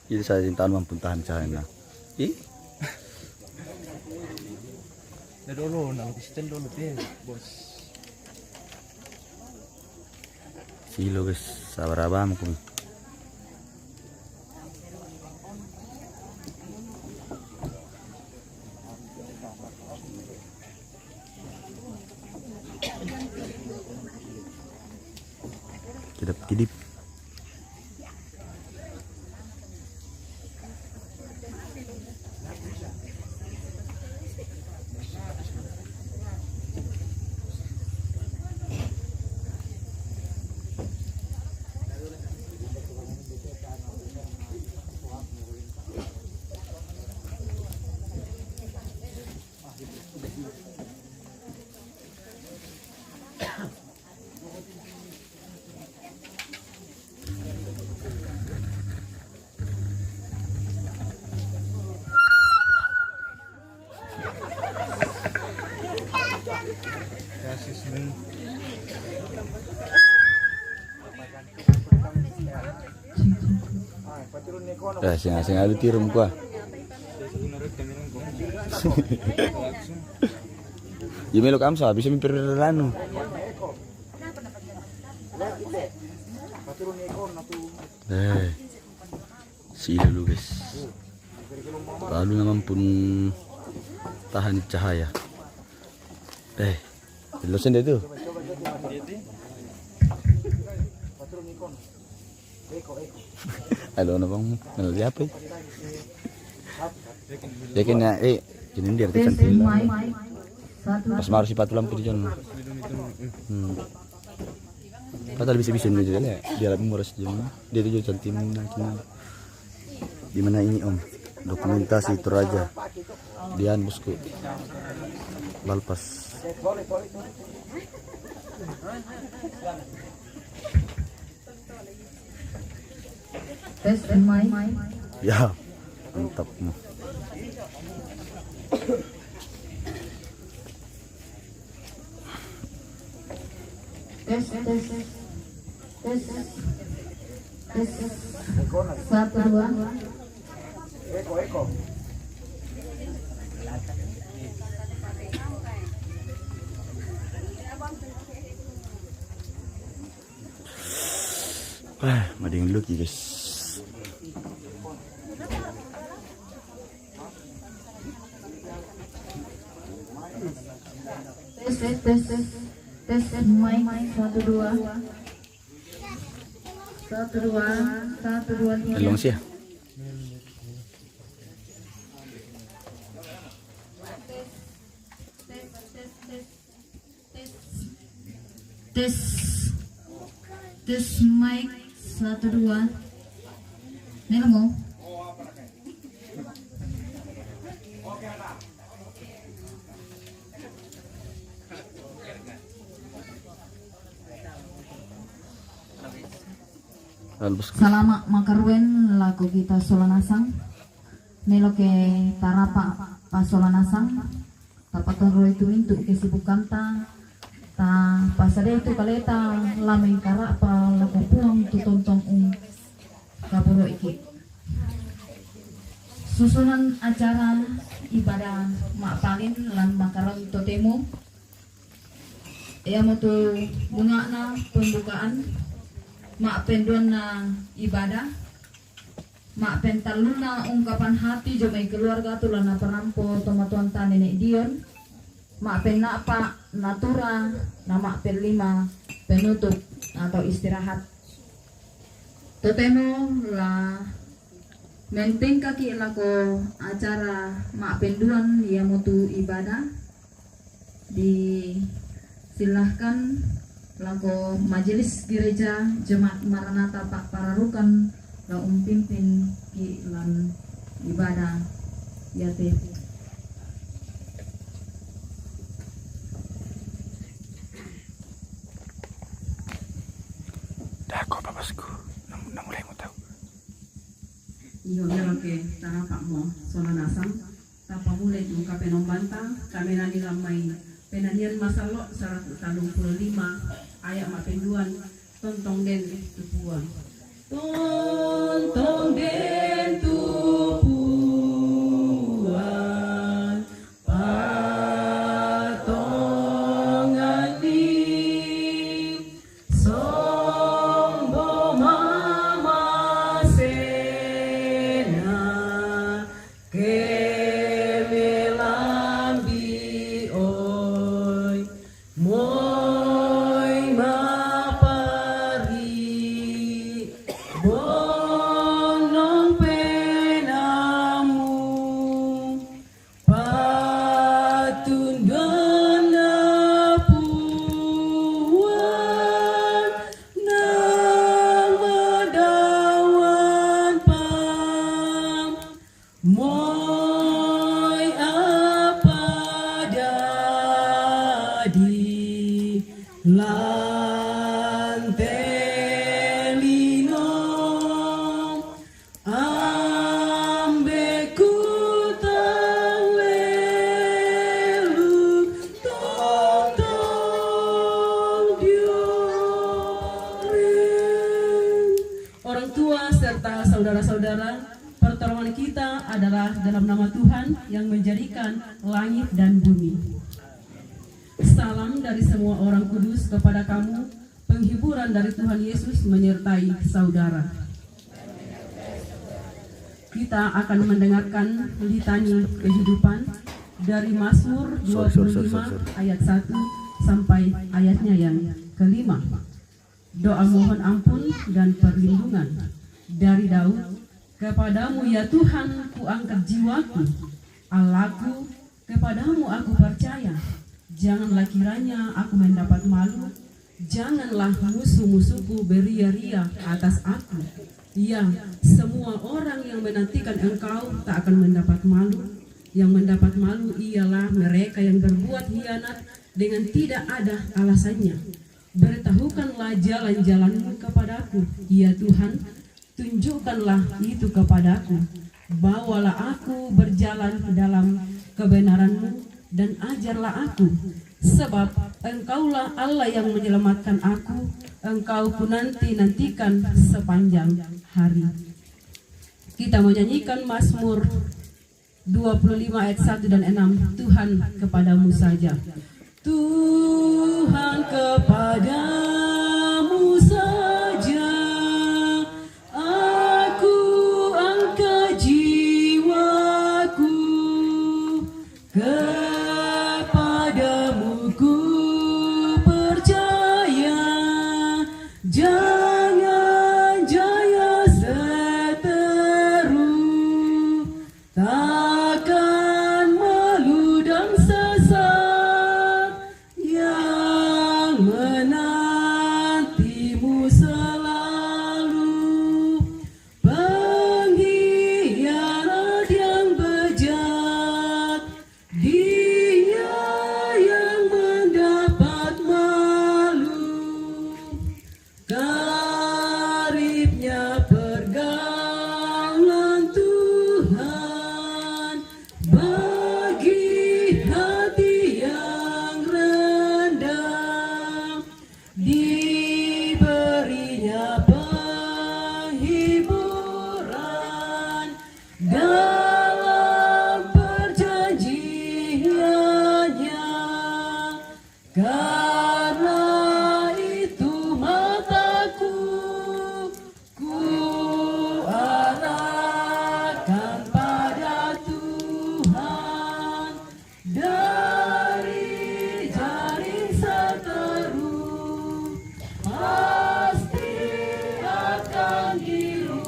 Jadi saya cintaan mampu tahan cahaya. Ih, na dulu na Kristen dulu deh bos. silo guys, sabar abang ko. Kidip-kidip. Sing ada tirum gua. Ya melok amsa bisa mimpir lanu. Sila lu guys. Lalu naman pun tahan cahaya. Lusin deh tuh. Halo na bang nalali apa? Yakin na kinin dia tikan pila. Pas maru si patu lampu di jon. Padahal bisa nih juga ya. Dia lebih murah sejam. Dia tuh cantik di mana ini om? Dokumentasi Toraja. Dian bosku. Balpas. Tes main. Ya, mantap. Tes. 1 2. Eko. Mading lucky guys. Tes main 1 2. 1 2 3. Long sih. Tes mic 1 2. Nih kamu. Salama makarwen laku kita solanasang. Nelo ke tarapa pasolanasang. Tapatan roy itu untuk kesibukan ta pasada itu kaleta lameng kara pa laku puang tu tontong kapuro iki. Susunan acara ibadah mak palin lan makaron totemo. Ia mutu bunga na pembukaan mak penduan na ibadah. Mak pentalun na ungkapan hati jomai keluarga tulan na penampo tomatuan ta nenek Dion. Mak penapa natura na mak penlima penutup atau istirahat. Totemo la menteng kaki lako acara mak penduan ia mutu ibadah. Disilahkan lako majelis gereja Jemaat Maranatha Pak Pararukan la pimpin ki lan ibadah ya teh. Dah kau papasku, mulai mau tahu. Iyo ke tanah Pak Mo solanasang tapa mulai muka penombanta kami nani lamai penanian masalo 135 ayat mapenduan tontong den tupuan tontong den serta saudara-saudara, pertolongan kita adalah dalam nama Tuhan yang menjadikan langit dan bumi. Salam dari semua orang kudus kepada kamu, penghiburan dari Tuhan Yesus menyertai saudara. Kita akan mendengarkan litani kehidupan dari Mazmur 25 ayat 1 sampai ayatnya yang kelima. Doa mohon ampun dan perlindungan dari Daud. Kepadamu ya Tuhan ku angkat jiwaku, Allahku, kepadamu aku percaya. Janganlah kiranya aku mendapat malu, janganlah musuh-musuhku beria-ria atas aku. Ya, semua orang yang menantikan engkau tak akan mendapat malu. Yang mendapat malu ialah mereka yang berbuat hianat dengan tidak ada alasannya. Beritahukanlah jalan-jalanmu kepadaku, ya Tuhan, tunjukkanlah itu kepadaku. Bawalah aku berjalan dalam kebenaran-Mu dan ajarlah aku. Sebab Engkaulah Allah yang menyelamatkan aku, Engkau ku nantikan sepanjang hari. Kita menyanyikan Mazmur 25 ayat 1 dan 6. Tuhan kepadamu saja. Tuhan kepadamu saja aku angkat jiwaku, kepadamu ku percaya. Jangan jaya seteru, takkan malu dan sesat, yang menantimu selalu. Pengkhianat yang bejat, dia yang mendapat malu. Karibnya pergaulan Tuhan bagi hati yang rendah, diberinya penghiburan dalam perjanjiannya. Karena itu mataku ku arahkan pada Tuhan, dari jaring seteru pasti akan diluputkan.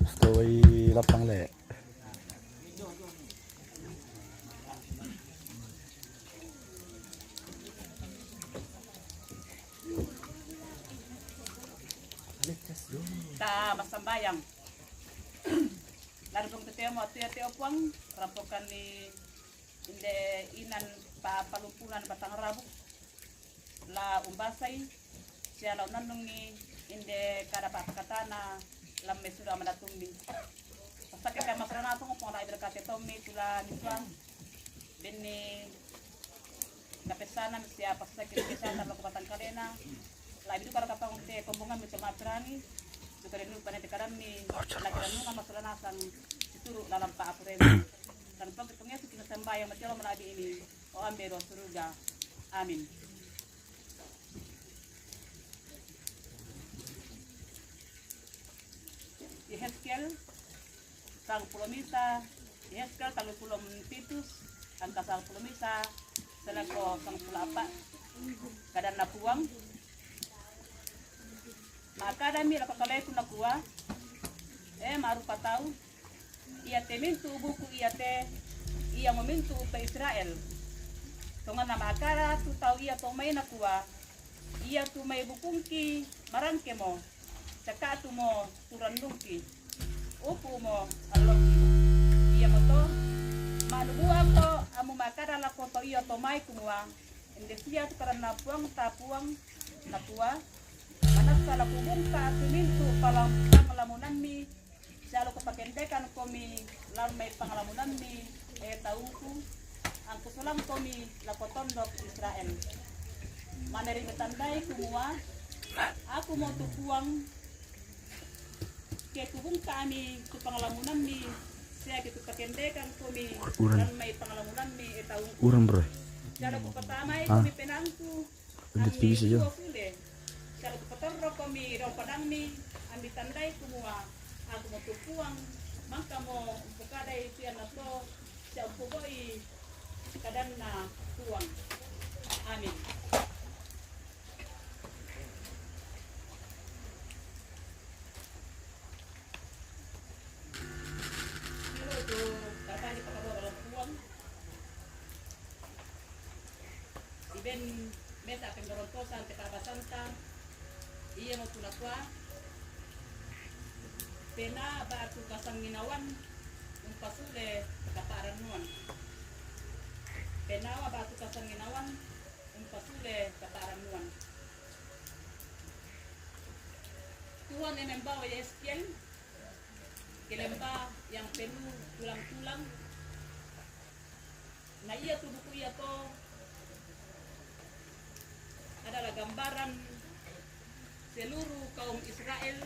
Story lapang le. Ta masambayang. Largong teteo mo teo puang rampokan ni inde inan pa palumpunan batang rabu. La umbasay siya la nanungi inde kada patakatana lam mesura manatumbi. Pasake kay masrana to ko na iberkate tommi tula nitwang. Bini napesana siya pasake kesana lo batang kalena. La itu para kapang te kombongan mi matrani. Sukare nu panete karami la kiranu masrana sang ituru dalam pa apure. Dan pagkatungnya itu kita sembahyang matiro manabi ini o ambero surga. Amin. Yehezkiel sang pulomisa, Yehezkiel sang pulom titus, angka sang pulomisa, seleko sang pulapa, kadang napuang. Maka dami lako kalay tu nakuha, arupa tahu ia te mintu buku ia memintu upa Israel. Tonga nama akara tu tahu ia to mai nakua ia tu mai bukungki marangke mo saka tu mo turandungki upu mo aloki ia moto manubua ko amu makara la koto ia to mai kumua ende sia tu karena puang tapuang nakua manak sala kubungka tu mintu palang panglamunan mi salo kepakendekan komi lamai panglamunan mi tauku angku salam komi lakotondok Israel. Maneri metandai kumua, aku mau tukuang ke kubung kami tu panglamunan mi, saya gitu pakendekan komi dan mai panglamunan mi tahu. Urang bro. Cara ku pertama komi penangku, kami dua kule. Cara ku pertama komi dong padang mi, ambil tandai kumua, aku mau tukuang, maka mau bukadai pian atau siap pokoi kadang na tuang. Amin. Ben meta akan berontosan ke Tabasanta iya mau tunakwa pena batu kasang ginawan umpasule kaparan nuan penawa batu kasang ginawan umpasule kaparan nuan Tuhan yang membawa Yeskiel kelemba yang penuh tulang-tulang nah iya tuh buku iya to adalah gambaran seluruh kaum Israel.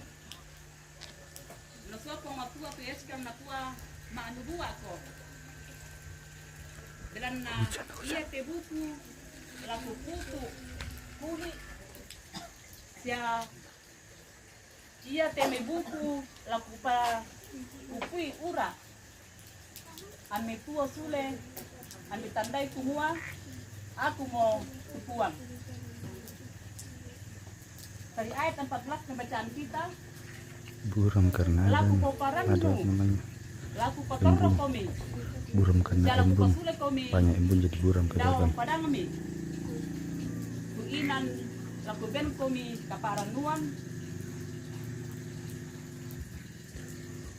Naswa ko matua tu Yeskiel natua maanubuwa ko. Dalam na iya te buku laku putu kuli sia iya te me buku laku pa upui ura ame tua sule ame tandai kumua aku mau tupuang. Dari ayat 14 pembacaan kita Buram karena laku ada koparanmu namanya laku kotorro komi buram karena laku embun. pasule komi Banyak embun jadi buram ke dawang depan. padang mi kuinan laku ben komi kaparan nuan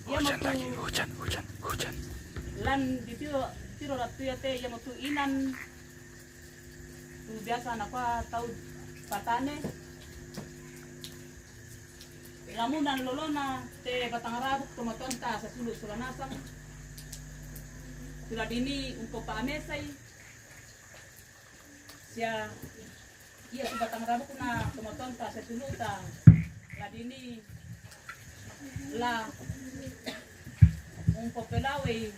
Hujan. lan di tiro ratu ya te yang tu inan tu biasa napa tahu patane lamunan lolona te batang rabuk tomatonta sa suluk sulanasang sula dini umpo paamesay siya iya tu batang rabuk na tomatonta sa suluta la dini la umpo pelaway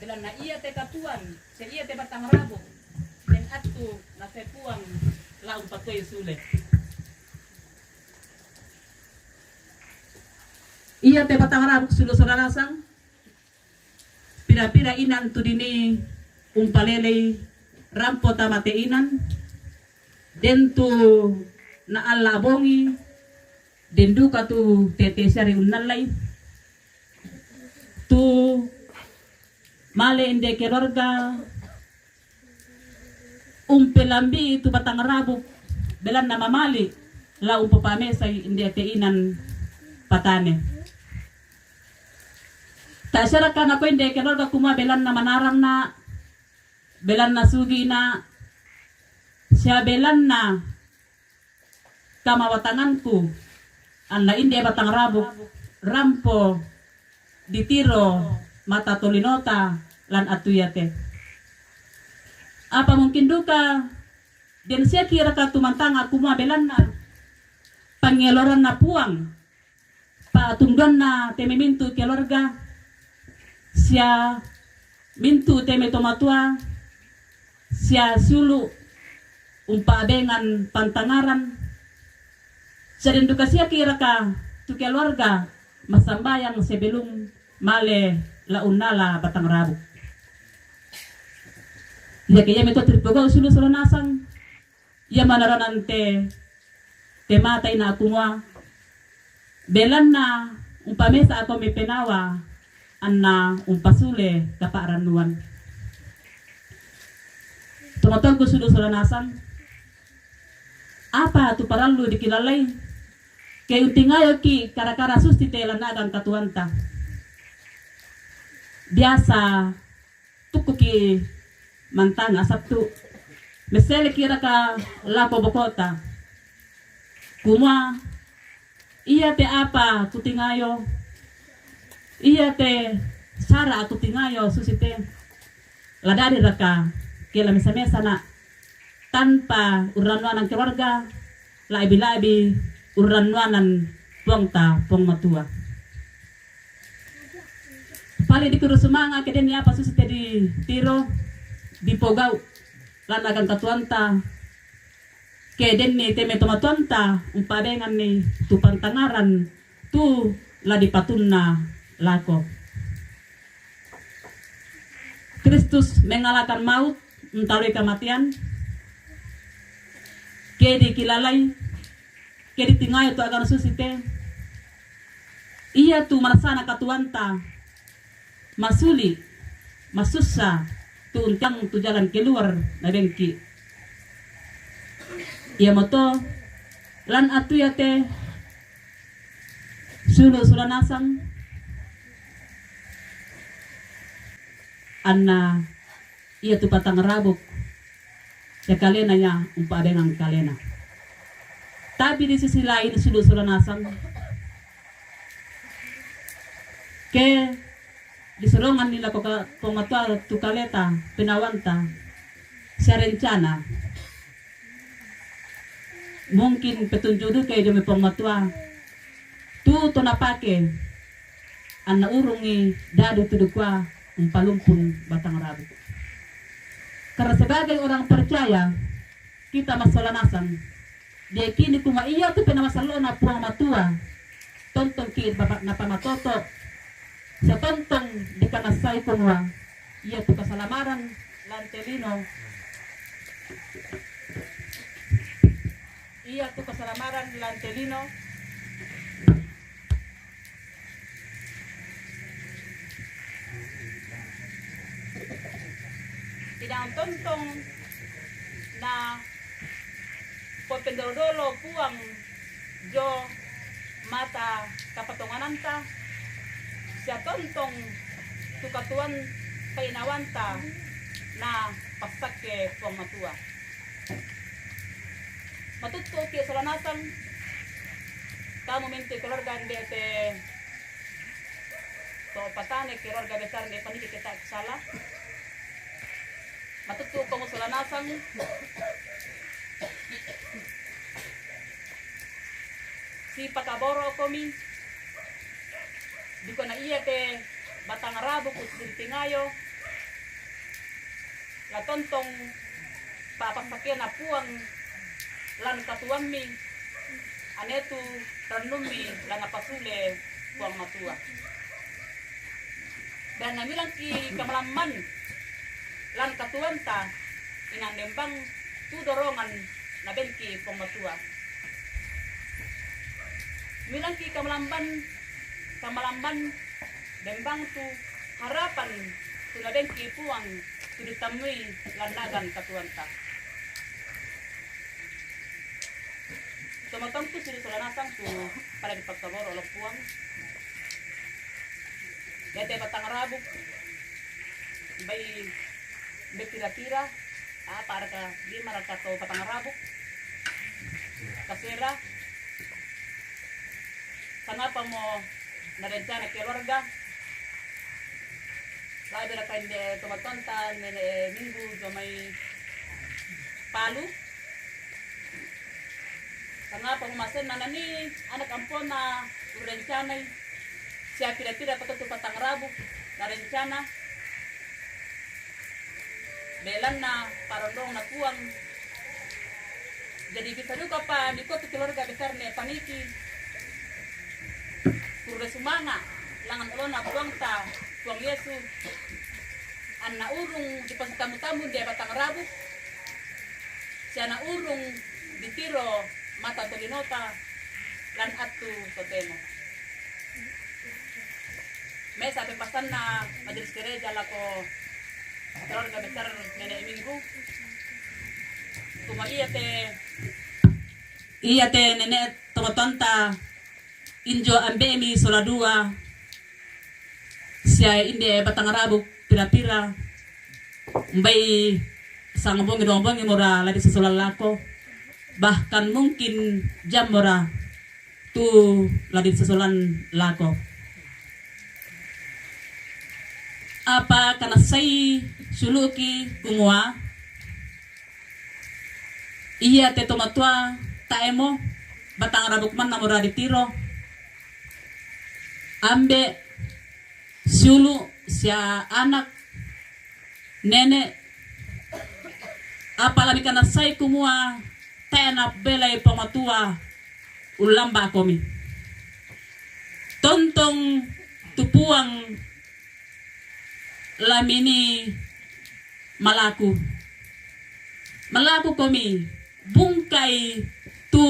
bilang na iya te katuan siya iya te batang rabuk dan atu na sepuang la umpatoy sule iya te batang rabuk sulo soranasang pira-pira inan tu dini umpalelei rampo tamate inan den tu na alabongi den duka tu tete sari unnalai tu male inde keluarga umpelambi tu batang rabuk belan na mamali la umpapamesay inde te inan patane tak syarakan ako hindi keluarga kuma belan na manarang na belan na sugi na siya belan na kamawatanganku ang na hindi batang rabuk rampo ditiro mata tolinota lan atuyate apa mungkin duka dan siya kira ka tumantang aku ma belan na pangeloran na puang patunggan na temimintu keluarga siya mintu teme tomatua siya sulu umpabengan pantangaran siya rin duka siya kira ka tu keluarga masambayang sebelum male launala batang rabuk ya kaya mito tripogaw sulu nasang ya manaranante tematay na akumwa belan na umpamesa ako may penawa anna umpasule kaparanuan. Tumatol ko sulo-sulanasan. Apa tu paralu dikilalay? Kay untingayo ki karakara sustite lanagan katuanta. Biasa tuku ki mantang asaptu. Mesele kira ka lapo bokota. Kuma iya te apa kutingayo. Iya te sara kutingayo susite. Ladari raka kila mesa-mesa na tanpa uranuanan keluarga labi-labi uranuanan puang matua. Pali di kurusumanga keden ni apa susite di tiro di pogau lanagan katuanta keden ni teme tomatuanta umpabengan ni tu pantangaran tu la di patunna lako. Kristus mengalahkan maut melalui kematian. Kedi kilalai, kedi tingayo tu akan susite. Iya tu marasana katuanta, masuli, masusa, tu untang tu jalan keluar na bengki. Iya moto, lan atu yate, sulanasang, anna iya tu patang rabuk ya kalena nya umpabengang kalena. Tapi di sisi lain sulanasang ke disorongan nila ko pamatua tu kaleta pinawanta siya rencana mungkin petunjudu kay jome pamatua tu to napake anna urungi dadu tudukwa palumpun batang rabu. Karena sebagai orang percaya kita masolanasan dia kini kuma iya tu penamasalona puang matua tontong kit bapak napa matoto sa tontong di kanasay kumwa iya tu kasalamaran lantelino iya tu kasalamaran lantelino tidak tontong na popendodolo puang jo mata kapatongananta siya tontong tukatuan painawanta na pasake puang matua matuto ki solanasan kamu minti keluarga ndete to patane keluarga besar de paniki kita salah matutu ko solanasan si pakaboro komi di ko na iya te batang rabo ko tingayo la tontong papasakyan na puang lan katuan mi anetu tanumi lan pasule puang matua dan namilang ki kamalaman lan katuanta inandembang tu dorongan na benki pematua milang ki kamalamban dembang tu harapan tu na benki puang tu ditamui landagan katuanta tumatang tu sini solanasang tu pada dipagkabor oleh puang dete batang rabuk bay tira-tira para ka di maraka to patang rabuk kasera kenapa mo narencana keluarga labi na kain de tumatontan minggu do may palu kenapa mo masen nanani anak ampon na rencana siya tira-tira pato patang rabuk na rencana belan na parondong na puang jadi bisa juga pa di kota keluarga besar ne paniki kurre sumanga langan ulona puang ta puang Yesu anna urung di pas tamu-tamu dia batang rabu si ana urung ditiro mata tolinota lan atu totemo may sabi pasan na majelis gereja la ko keluarga besar nenek minggu kuma iya te nenek tomatonta injo ambe mi soladua sia inde batang rabuk pira-pira mbay sang bongi mora lagi sesulan lako bahkan mungkin jam mora tu lagi sesulan lako apa karena saya suluki kumua iya te tomatua taemo batang rabuk man namora ditiro ambe sulu sia anak nenek apalagi karena saya kumua tena belai pamatua ulamba komi tontong tupuang lamini malaku komi bungkai tu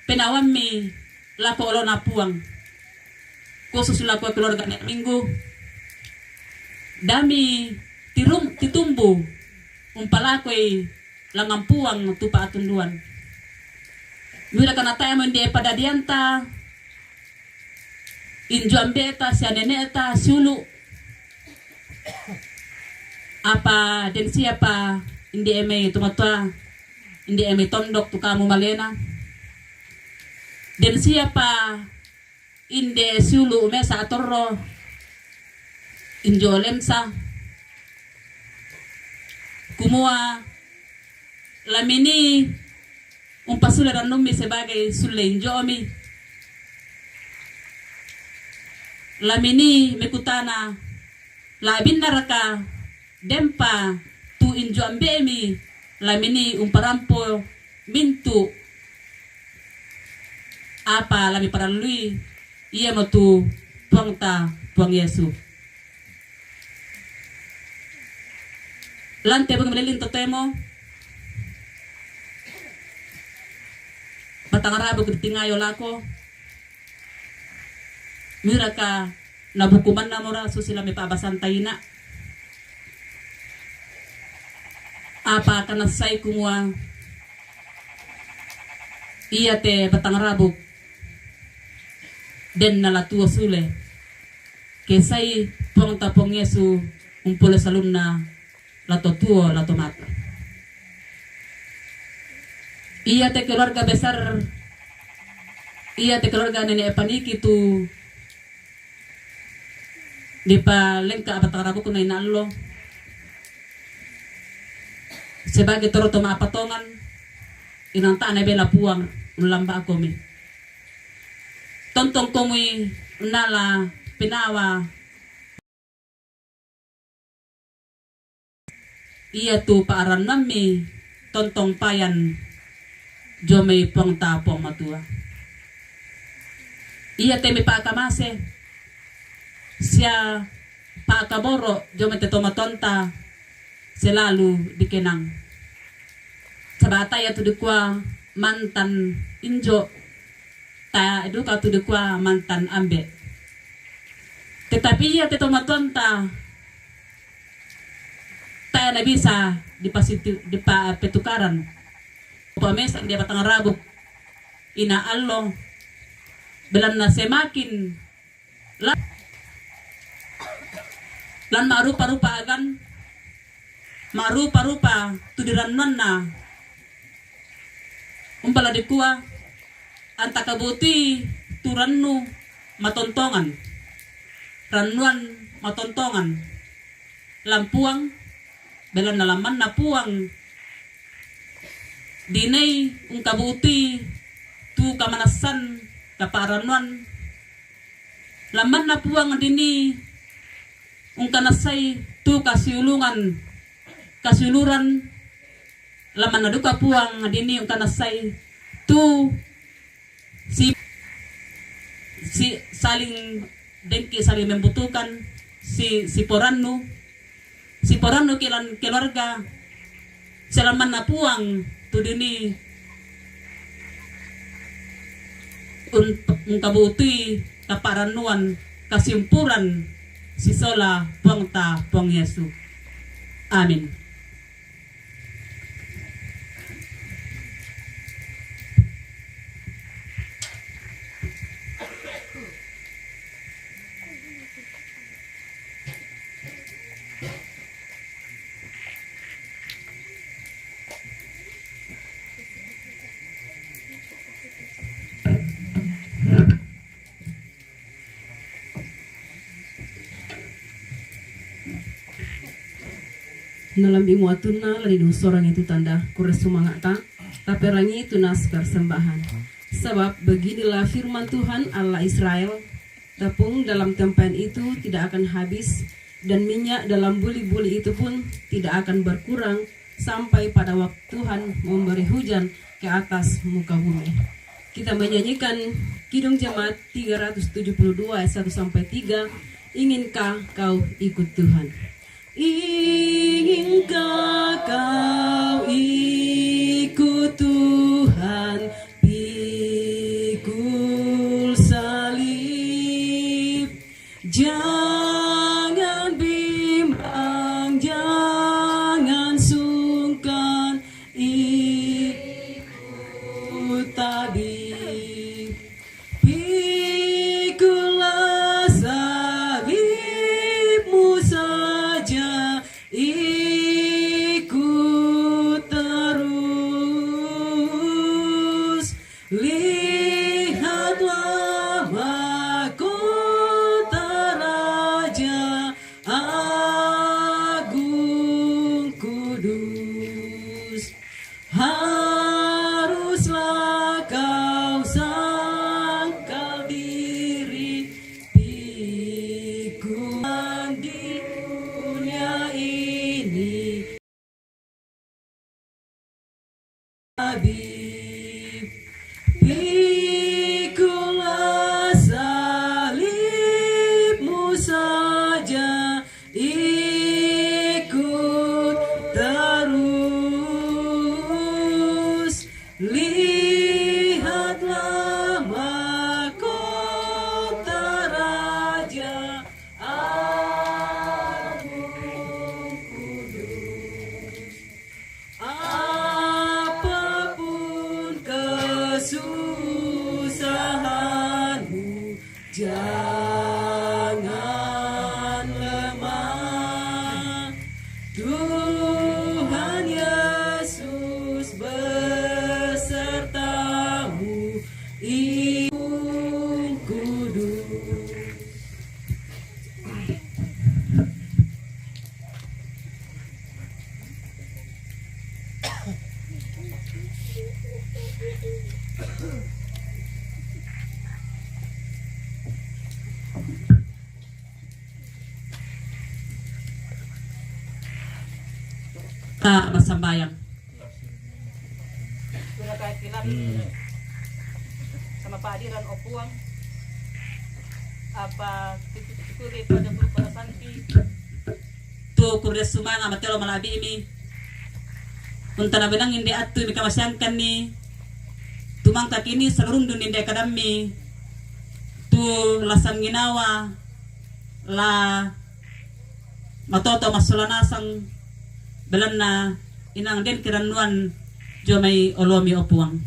penawami lako olona puang khusus lako keluarga nek minggu dami titumbu umpalakoi langampuang tupa atunduan mira kana tayo mende pada dianta injo ambeta si neneta sulu apa den siapa indi eme tumatua indi eme tondok tu kamu malena den siapa inde sulu mesa torro injo lemsa kumua lamini umpasule ranumi sebagai sule injomi lamini mekutana labinna raka dempa tu injo ambemi lamini umparampo mintu apa lami paralui iya motu puang Yesu lante bang melilin totemo batang rabu ketingayo lako miraka nabukuman namora susila me pabasan taina apa kana say kumua iya te batang rabu den nalatua sule kesai pong tapong Yesu umpule salunna lato tuo lato mata iya te keluarga besar iya te keluarga nenek paniki tu di pa lengka batang rabu kunay nalo sebagai toro toma patongan inang taanay bela puang ulamba ako mi tontong komi nala pinawa iya tu paaran nami tontong payan jomay pong tapong matua iya temi paakamase siya paakaboro jomay te tomatonta selalu dikenang sabata ya tu dikwa mantan injo ta eduka tu dikwa mantan ambe tetapi ya te tomatonta tayo na bisa di petukaran pamesa dia batang rabuk inaallo belan na semakin lan marupa-rupa agan marupa-rupa tudirannon na umpala dikuwa anta kabuti turannu matontongan ranuan matontongan lampuang belan na laman na puang dinay ung kabuti tu kamanasan kaparanuan laman na puang dini ung kanasay tu kasuluran laman na duka puang dini ung kanasay tu si saling dengki saling membutuhkan si porano kilan keluarga selaman na puang tu dini un kabuti kaparanuan kasimpulan sisola pongta pong Yesu. Amin. Nalam bimu atuna lani sorang itu tanda kures sumangata tapi rangi itu naskar sembahan. Sebab beginilah firman Tuhan Allah Israel, tepung dalam tempat itu tidak akan habis dan minyak dalam buli-buli itu pun tidak akan berkurang sampai pada waktu Tuhan memberi hujan ke atas muka bumi. Kita menyanyikan Kidung Jemaat 372 ayat 1 sampai 3. Inginkah kau ikut Tuhan? Inginkah kau ikut Tuhan, pikul salib, jangan bimbang, jangan sungkan, ikut tabib, pikulah salibmu saja, ikut terus, lihatlah mahkota Raja Agung Kudus. Haruslah kau sangkal diri, pikul di dunia ini, Habib, pikulah salibmu saja, ikut terus, lihatlah mahkota Raja Agung Kudus. Apapun kesusahanmu, jangan lemah. Tuhan Yesus besertamu, Agung Kudus. Kita bersambayang. Sudah kahit kilat sama pahadiran opuang apa titik-titik pada bulu pada santi tu kurdes sumanga matelo malabi ini unta na benang indi atu mi kamasyangkan ni tumang takini seluruh dunia indi kadami tu lasang ginawa la matoto masulanasang belan na inang den kiranuan jo may olomi opuang.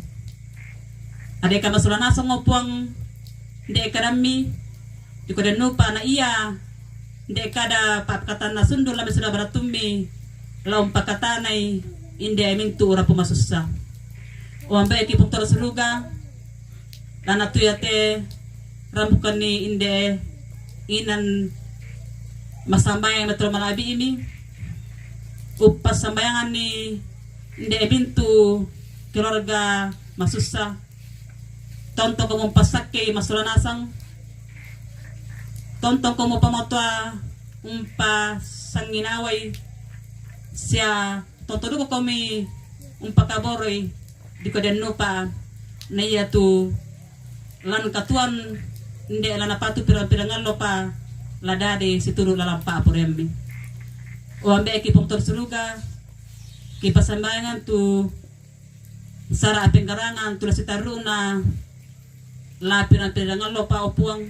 Ade ka masulanasang opuang indi kadami di ko den nupa na iya indi kada papkatan na sundul labi sudah baratummi laum pakatanay indi aming tuura pumasusa. O ambay kipong toro suluga lana tuyate rambukan ni indi inan masambay metro malabi ini upas sambayangan ni hindi bintu keluarga masusa tontong ko mong pasake masulanasang tontong ko mo pamotwa umpa sanginaway siya tontodo ko kami umpa kaboroy di ko den nupa na iya tu lan katuan hindi lan napatu pirang-pirangan lo pa ladade situlo lalampa apurembi o ambe ekipong torsuluga kipasambayangan tu sara apeng garangan tu lasitaru na la pirang-pirangan lo pa opuang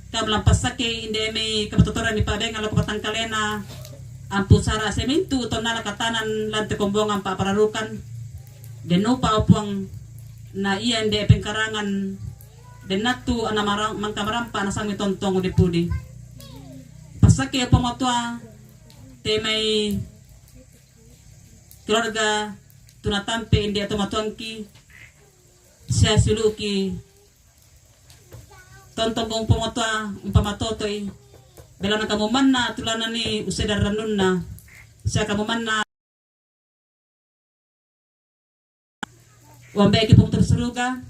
kam lampasake inde mi kapatotoran mi padeng ala kapatang kalena ampu sara semintu tonala katanan lante kombongan pa pararukan deno pa opuang na iya inde pengkarangan denatu ana marang mangkamarampa na sami tontong di pudi pasake pomotua temai keluarga tunatampe inde tomatuangki siya suluki tontong kong pomotua umpamatotoy bela na kamuman na tulanan ni usedar ranun na siya kamuman na wambe ki pung tersuruga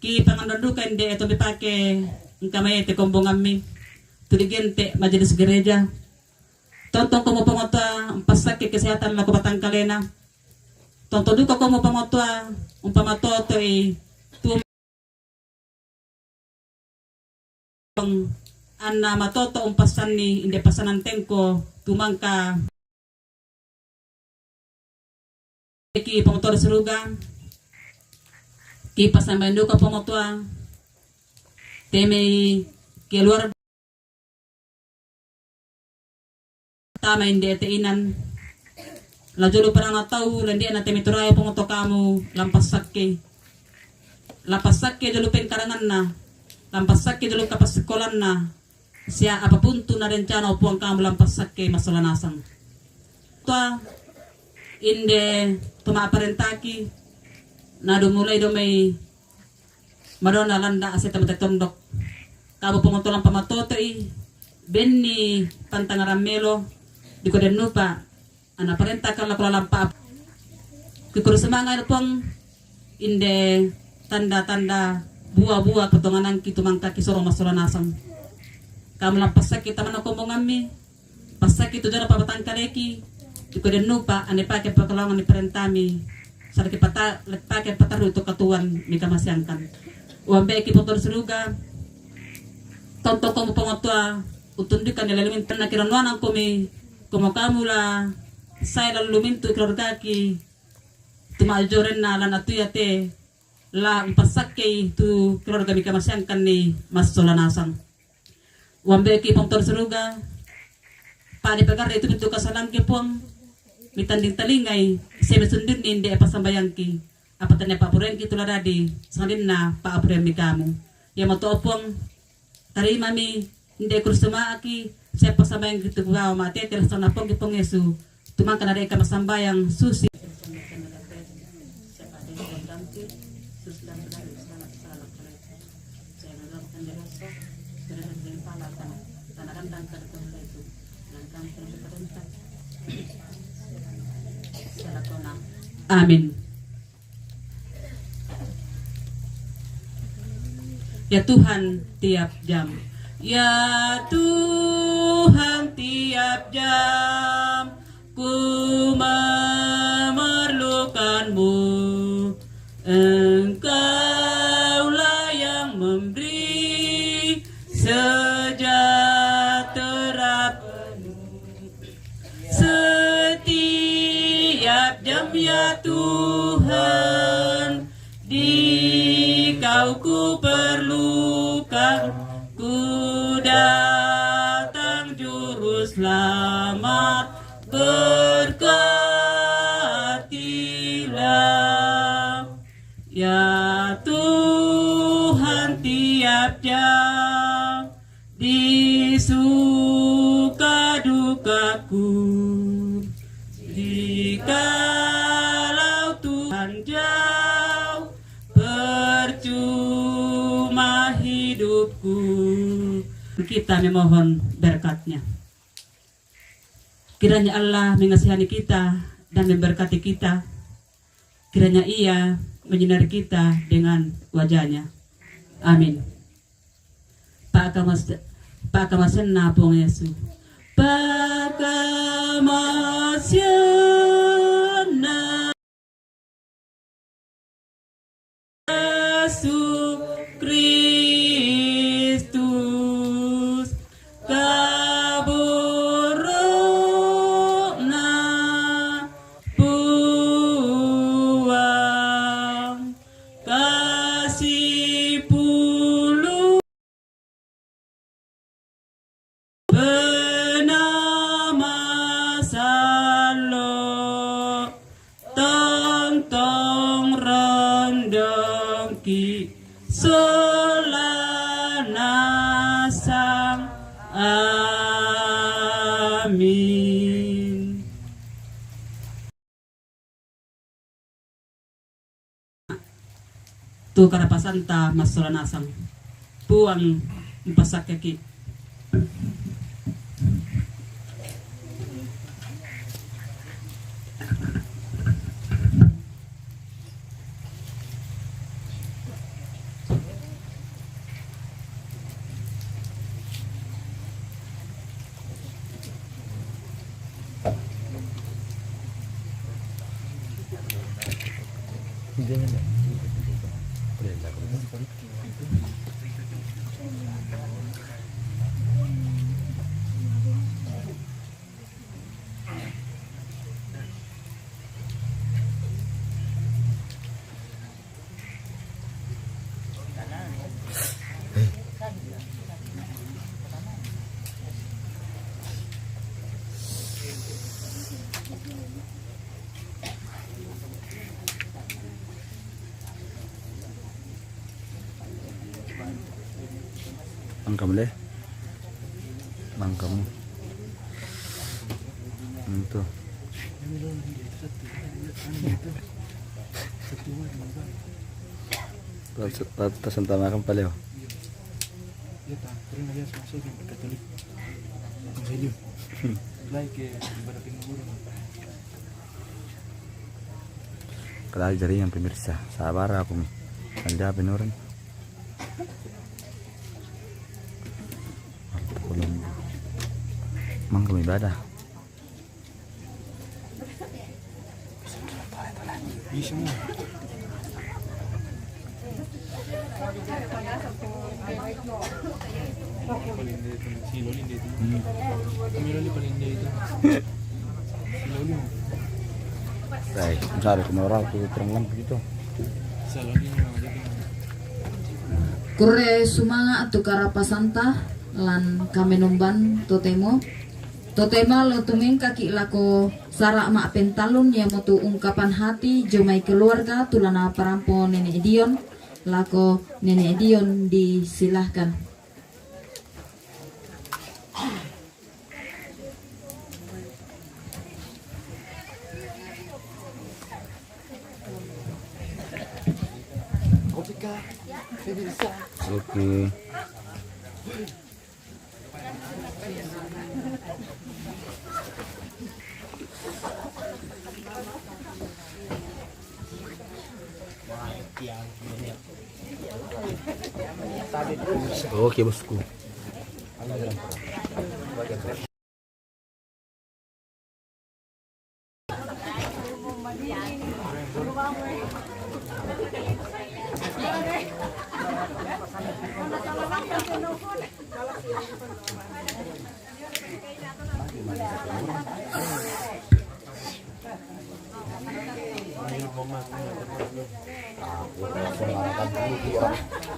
ki pangandandukan de eto bipake kamay te kombongan mi tuligente majelis gereja tontong komo pangotwa pasake kesehatan la Kabupaten Kalena tonton duka komo pangotwa umpamatoto anna matoto umpasan ni inde pasanan tengko tumangka ki pangotwa seruga ki pasambayan duka pangotwa temei keluar tama inde teinan la jolo parang atau landi na temituraya pangoto kamu lampas sakke jolo pengkarangan na lampas sakke jolo kapas sekolah na siya apapun tu na rencana upuang kamu lampas sakke masalah nasang tua inde tuma aparentaki na mulai domay madonna landa aseta matetondok kamu pangoto lang pamatoto benni pantangaramelo di ko den lupa ana parenta kala kula lampa kikuru semangat pong inde tanda-tanda buah-buah ketonganan kitu mangka kisoro masalah nasang kamu lampas sakit taman kombongan mi pasak itu jara Kabupaten Kaleki di ko den lupa ane pake pakalongan ni perentami sarki pata pake pataru to katuan mi kamasyangkan uambe ki motor seruga tonto komo pangotwa utundikan nilalamin na kiranwanan ko mi como kamu la saya lalu lumintu keluarga ki tumajoren na la natuyate la umpasake tu keluarga mi kamasyangkan ni mas solanasang wambe ki pangtor seruga pade pegar itu pintu kasalang ki puang mitanding talingay sebe sundin inde pasambayang ki apatane pa puren ki tuladadi sangdin na pa apurem mi kamu ya mato puang tarima mi inde kursuma aki siapa sambayang gitu bawa mati telah pong ki Yesu tumangkan ada ika masambayang susi amin. Ya Tuhan tiap jam, ya Tuhan tiap jam ku memerlukanmu, Engkaulah yang memberi sejahtera penuh setiap jam ya Tuhan di Kau ku perlukan ku datang juru selamat berkatilah ya Tuhan tiap jam di suka dukaku jikalau Tuhan jauh percuma hidupku. Kita memohon berkat-Nya. Kiranya Allah mengasihani kita dan memberkati kita. Kiranya Ia menyinari kita dengan wajah-Nya. Amin. Pak kamasen na pong Yesus. Pak kamasen na Yesus Kristus kaburukna puang kasih Sang. Amin. Tu karapasanta masulanasang puang pasakaki. Mangkam deh, mangkam itu. Presentasi makan paleo. Ya tak, pernah lihat masuk yang Katolik. Evangelio. Like ibadah pinggul. Kalau dari yang pemirsa, sabar aku nih. Anda beneran. Mangkam ibadah. Bisa mo. Palinde ito. Si Lolin dito. Kami Loli palinde ito. Si Loli mo. Baik, misalnya kemarin aku terang begitu. Sa Loli mo. Kure sumanga atu karapasanta lan kamenumban totemo. Totema lo tuming kaki lako sarak mak pentalun yang mutu ungkapan hati jomai keluarga tulana parampo nenek Dion lako nenek Dion disilahkan. Oke. Oke bosku.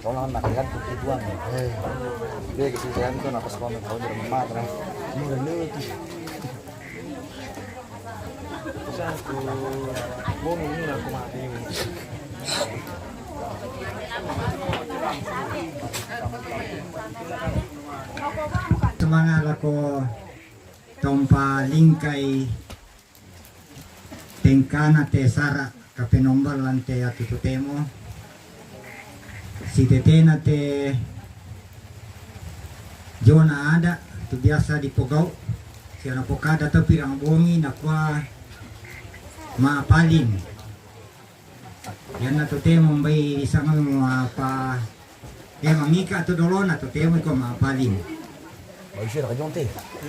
Orang makan tujuan. Dia kesisihan itu napas komen kalau di rumah terus. Ini udah lucu. Kasi ako, buong ini ako mati. Semangat ako tompa lingkay tengkana te sara kapenombar lante atututemo si tetena te jona ada tu biasa di pogau si anak pokada tapi ang bongi nakwa maapalin yan na tutemo mbay isang apa ya mangika tu dolona tutemo ko maapalin. Baisir ka jonte.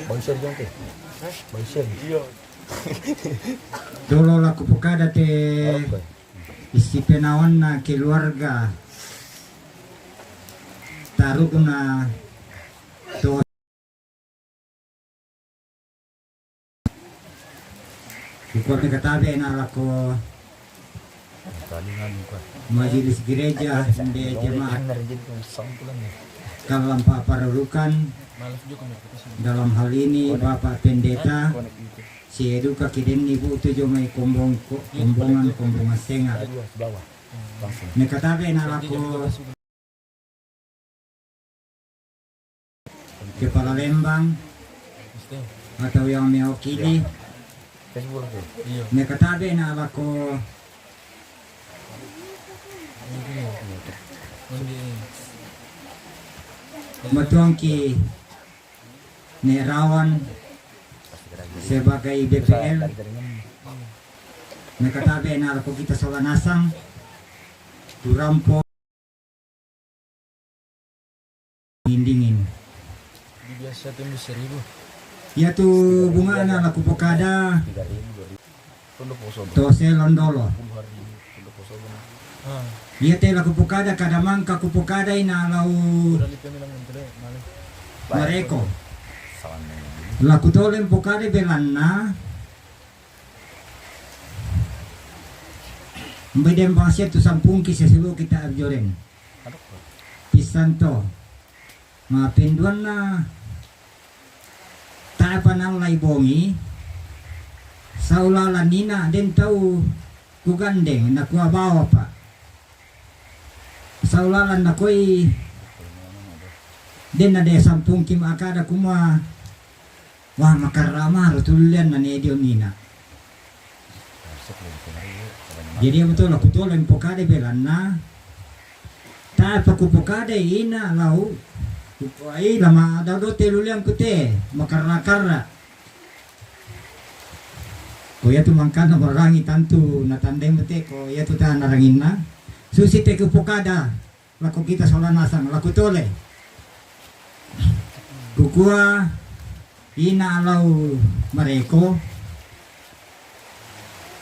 Baisir jonte. Baisir. Iya. Dolo la kupukada te istipenawan na keluarga taruh na to ikut katabe na lako majelis gereja de jemaat dalam paparukan dalam hal ini Bapak Pendeta si Eduka kiden ibu tujuh mai kombongan sengat nekatabe na lako kepala Lembang atau yang mewakili nekatabe na alako matuangki Nerawan sebagai BPL nekatabe na alako kita Solanasang turampo dingin biasa tembus 1.000 ya tu bunga na laku pokada tose londolo ya te laku pokada kadamang kaku pokada ina lau mareko laku tolem pokada belanna mbedem bangsia tu sampungki sesilu kita abjoren pisanto ma penduan na taapa nang lai bongi saulala nina den tau kugandeng na kuwa bawa pa saulala na koi den na de sampung kim akada kuma wah makarama rotulian na nedio nina jadi betul aku tolong pokade belana taapa ku pokade ina lau ai lama dado teluliang kute makarra-karra ko ya tu mangkana barangi tantu na tandem bete ko ya tu ta narangin na susi te ku pokada lako kita Solanasang laku tole kukua ina lau mareko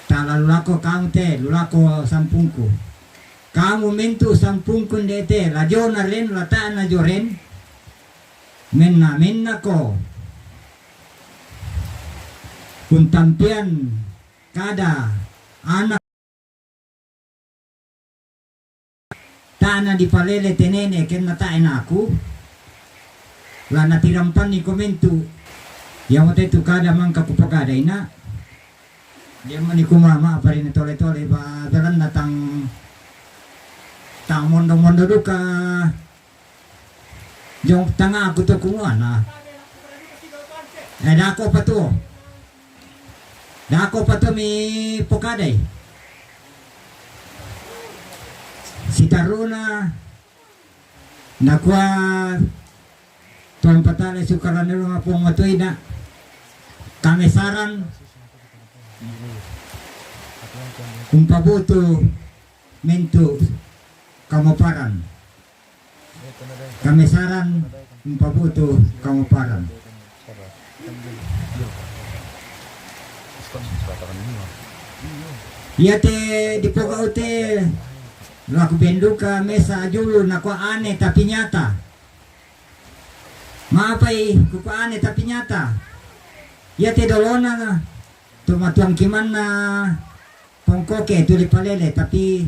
tala lulako kamu te lulako sampungku kamu mentu sampungku ndete lajo na ren lata na joren menna ko kuntampian kada anak tana di palele tenene ken natain aku la natirampan ni komentu yang waktu itu kada mangka kupakada ina dia manikumama pa rin tole-tole ba dalan natang tang mondo-mondo duka yung tanga ako to kumuha na dako pa to mi pokaday si Taruna nakuha tuang patale sukaran nilo nga pong matuay na kamesaran kumpabuto mento kamoparan kamesaran kumpabuto kamoparan iya te di pogao te laku benduka mesa julu na kwa ane tapi nyata maapay kuku ane tapi nyata iya te dolona na tumatuang kiman na pongkoke tuli palele tapi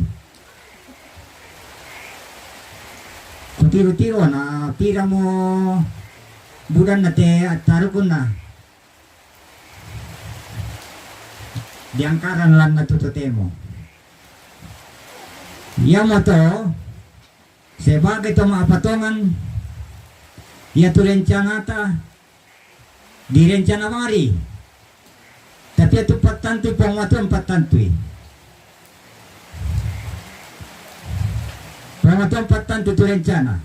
tiro-tiro na pira mo bulan na te at tarukon na diangkaran lang na tututemo iya mo to sebagai to maapatongan iya to rencanata di rencana mari tapi itu patantu pangwatuan patantu pangwatuan patantu itu rencana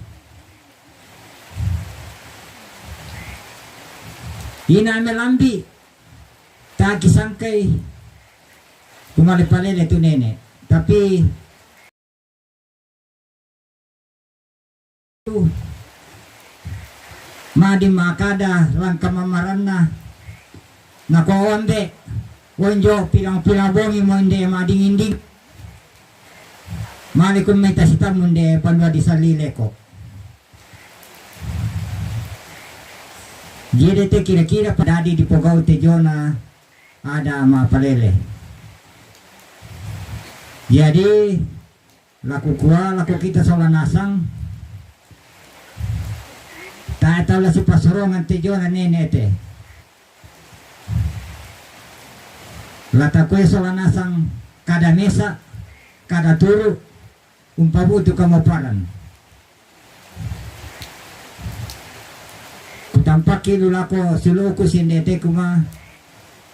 ina melambi tak kisangkai kumali palele itu nenek tapi madi makada langka mamaranna nakawambe wonjo pilang-pilang bongi monde mading-inding malikun meta sitam munde panwa disalile ko jadi te kira-kira padadi di pogau te jona ada ma palele jadi laku kita Solanasang tak tahu lah si pasorongan te jona nene te lata kue Solanasang kada mesa kada turu umpabutu kamoparan tampaki lulako siluku sindete kuma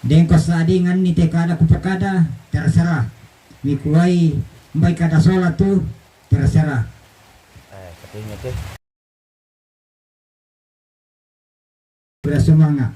dengko sadingan ni tekada kupakada terserah mikuai baik kada sholat tu terserah Katanya teh. bersemangat